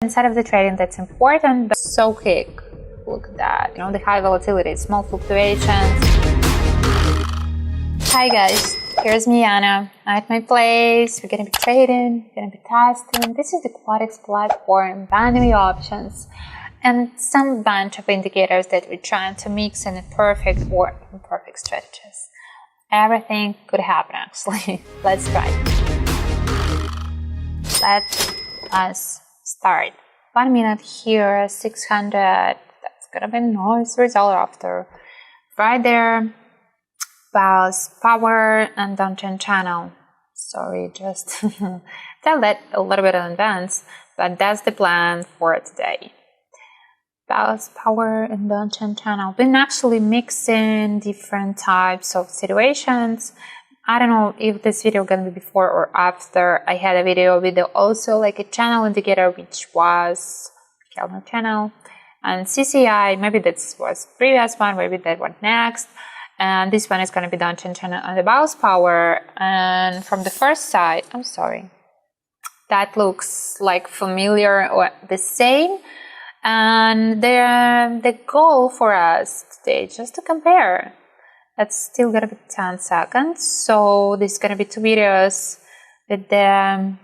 inside of the trading that's important, but so quick. Look at that, you know, the high volatility, small fluctuations. Hi guys, here's me, Anna, at my place. We're gonna be trading, we're gonna be testing. This is the Quotex platform, binary options, and some bunch of indicators that we're trying to mix in a perfect or imperfect strategies. Everything could happen actually. Let's try. Let us start. 1 minute here, 600. That's gonna be nice result after. Right there. Pause, power, and downtrend channel. Sorry, just tell that a little bit in advance, but that's the plan for today. Pause, power, and downtrend channel. Been actually mixing different types of situations. I don't know if this video is gonna be before or after. I had a video with also like a channel indicator, which was Kelmer channel, and CCI. Maybe that was previous one. Maybe that one next. And this one is going to be downtrend channel on the bounce power. And from the first side, I'm sorry, that looks like familiar or the same. And the goal for us today, just to compare, that's still going to be 10 seconds. So this is going to be 2 videos with the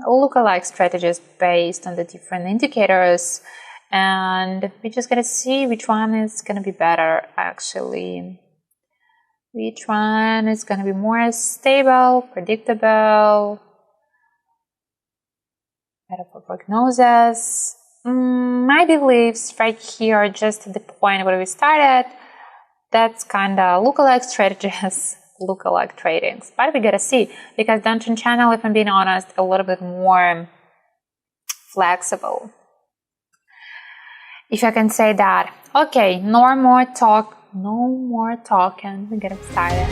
lookalike strategies based on the different indicators. And we're just going to see which one is going to be better actually. Which one is going to be more stable, predictable, better for prognosis? My beliefs right here, just at the point where we started, that's kind of lookalike strategies, lookalike tradings. But we gotta see, because downtrend channel, if I'm being honest, a little bit more flexible. If I can say that. Okay, no more talking, we get excited.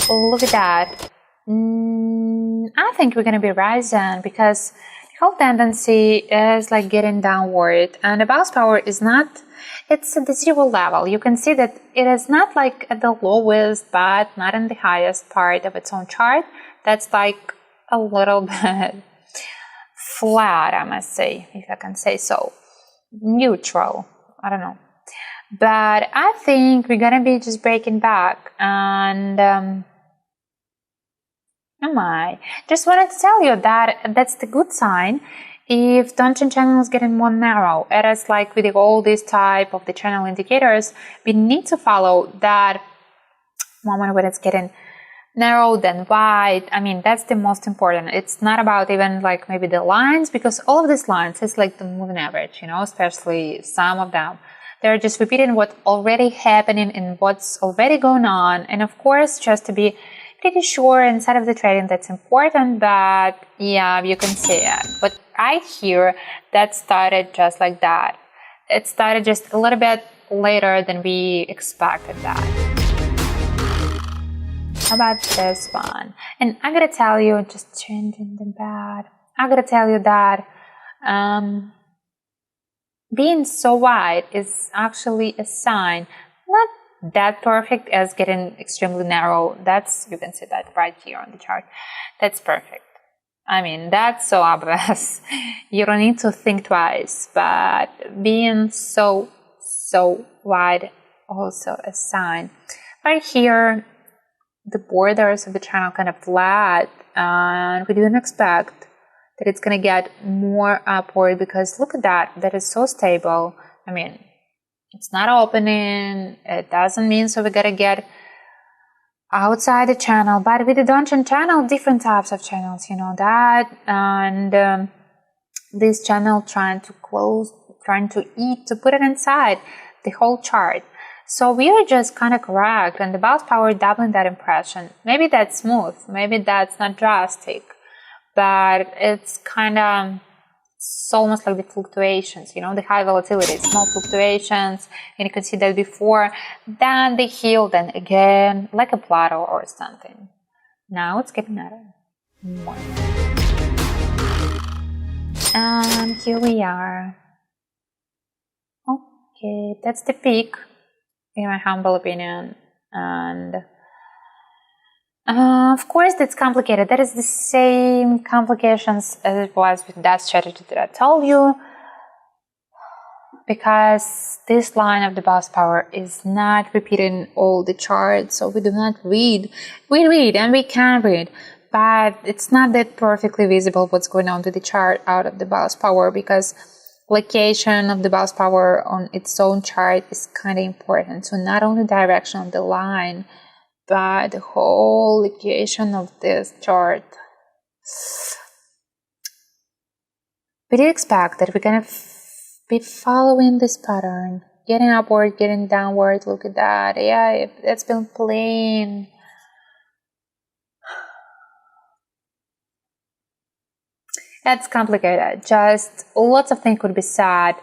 Look at that. I think we're gonna be rising because the whole tendency is like getting downward, and the bounce power is not, it's at the 0 level. You can see that it is not like at the lowest, but not in the highest part of its own chart. That's like a little bit flat, I must say, if I can say so. Neutral, I don't know. But I think we're gonna be just breaking back, and just wanted to tell you that that's the good sign. If downtrend channel is getting more narrow, it is like with all this type of the channel indicators, we need to follow that moment when it's getting narrow then wide. I mean, that's the most important. It's not about even like maybe the lines, because all of these lines is like the moving average, you know, especially some of them. They're just repeating what's already happening and what's already going on. And of course, just to be pretty sure inside of the trading, that's important. But yeah, you can see it. But right here, that started just like that. It started just a little bit later than we expected that. How about this one? And I gotta tell you, just changing the bad. I gotta tell you that being so wide is actually a sign, not that perfect as getting extremely narrow. That's, you can see that right here on the chart. That's perfect. I mean, that's so obvious. You don't need to think twice, but being so wide, also a sign. Right here, the borders of the channel kind of flat, and we didn't expect that it's going to get more upward, because look at that, that is so stable. I mean, it's not opening, it doesn't mean so we got to get outside the channel, but with the downtrend channel, different types of channels, you know that, and this channel trying to close, trying to eat, to put it inside the whole chart. So we are just kind of correct, and the bounce power doubling that impression. Maybe that's smooth, maybe that's not drastic, but it's kind of, it's almost like the fluctuations, you know, the high volatility, small fluctuations, and you can see that before, then they heal, then again, like a plateau or something. Now it's getting better, more. And here we are. Okay, that's the peak, in my humble opinion, and Of course, that's complicated. That is the same complications as it was with that strategy that I told you, because this line of the boss power is not repeated in all the charts, so we do not read. We read and we can read, but it's not that perfectly visible what's going on with the chart out of the boss power, because location of the boss power on its own chart is kind of important. So not only direction of the line, but the whole location of this chart. We did expect that we're gonna be following this pattern, getting upward, getting downward. Look at that. Yeah, it's been plain. That's complicated. Just lots of things could be said,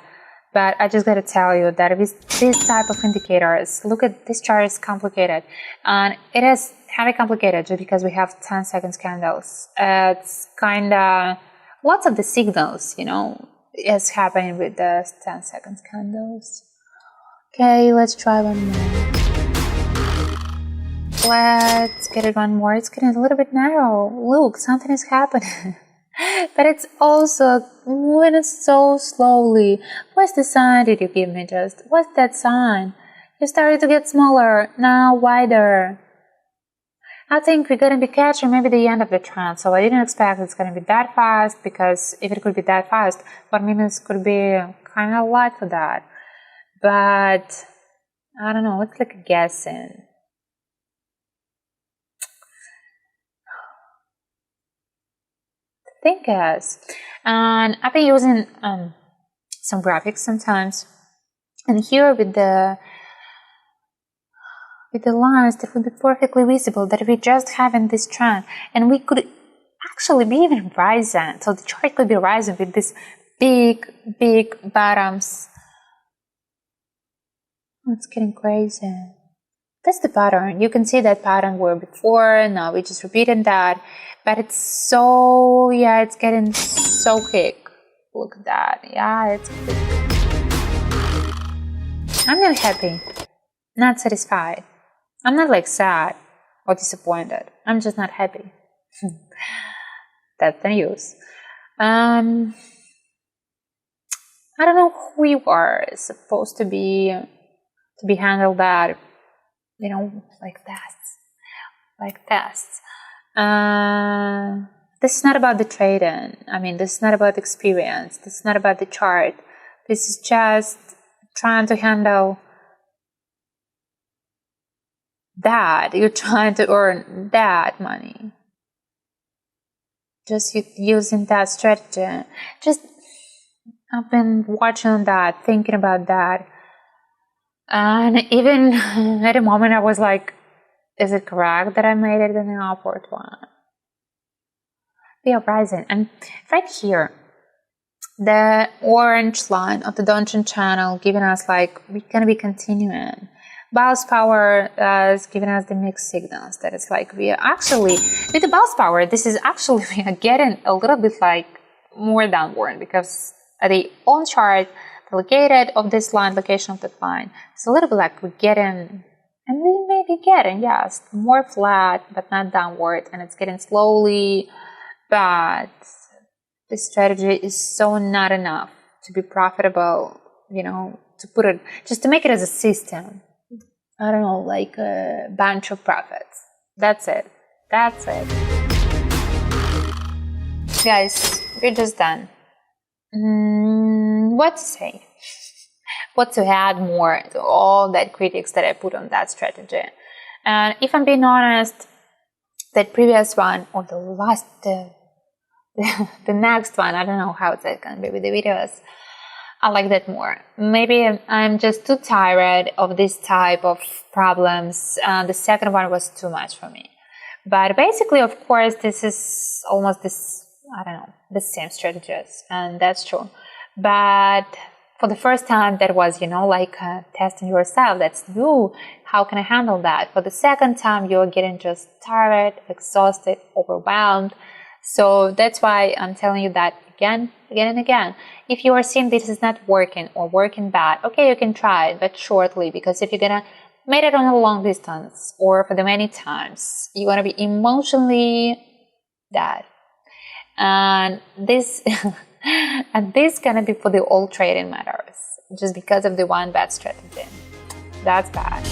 but I just gotta tell you that with this type of indicators, look at this chart is complicated, and it is heavy complicated just because we have 10 seconds candles. It's kind of lots of the signals, is happening with the 10 seconds candles. Okay, let's try one more. Let's get it one more. It's getting a little bit narrow. Look, something is happening. But it's also moving so slowly. What's the sign did you give me just? What's that sign? You started to get smaller, now wider. I think we're going to be catching maybe the end of the trend. So I didn't expect it's going to be that fast, because if it could be that fast, 1 minute could be kind of light for that. But I don't know, it's like guessing. Thing is, and I've been using some graphics sometimes, and here with the lines that would be perfectly visible, that we just having this trend, and we could actually be even rising. So the chart could be rising with this big bottoms. Oh, it's getting crazy. That's the pattern. You can see that pattern where before, now we just repeated that. But it's so, it's getting so quick. Look at that. Yeah, it's quick. I'm not happy. Not satisfied. I'm not like sad or disappointed. I'm just not happy. That's the news. I don't know who you are supposed to be handled that, like that. This is not about the trading. This is not about experience. This is not about the chart. This is just trying to handle that. You're trying to earn that money. Just using that strategy. I've been watching that, thinking about that. And even at a moment I was like, is it correct that I made it in the upward one? We are rising. And right here, the orange line of the Donjon channel giving us like, we're going to be continuing. Bounce power is giving us the mixed signals. That it's like, we are actually, with the bounce power, this is actually, we are getting a little bit like more downward, because the on chart, the located of this line, location of that line, it's a little bit like we're getting, and we may be getting, yes, more flat, but not downward, and it's getting slowly, but this strategy is so not enough to be profitable, to put it, just to make it as a system. I don't know, like a bunch of profits. That's it. Guys, we're just done. What to say? What to add more to all that critiques that I put on that strategy? And if I'm being honest, that previous one or the last, the next one, I don't know how it's going to be with the videos. I like that more. Maybe I'm just too tired of this type of problems. The second one was too much for me. But basically, of course, this is almost this, I don't know, the same strategies, and that's true. But for the first time, that was, like testing yourself. That's new. How can I handle that? For the second time, you're getting just tired, exhausted, overwhelmed. So that's why I'm telling you that again and again. If you are seeing this is not working or working bad, okay, you can try it, but shortly, because if you're gonna made it on a long distance or for the many times, you're going to be emotionally dead. And this and this gonna be for the all trading matters, just because of the one bad strategy. That's bad.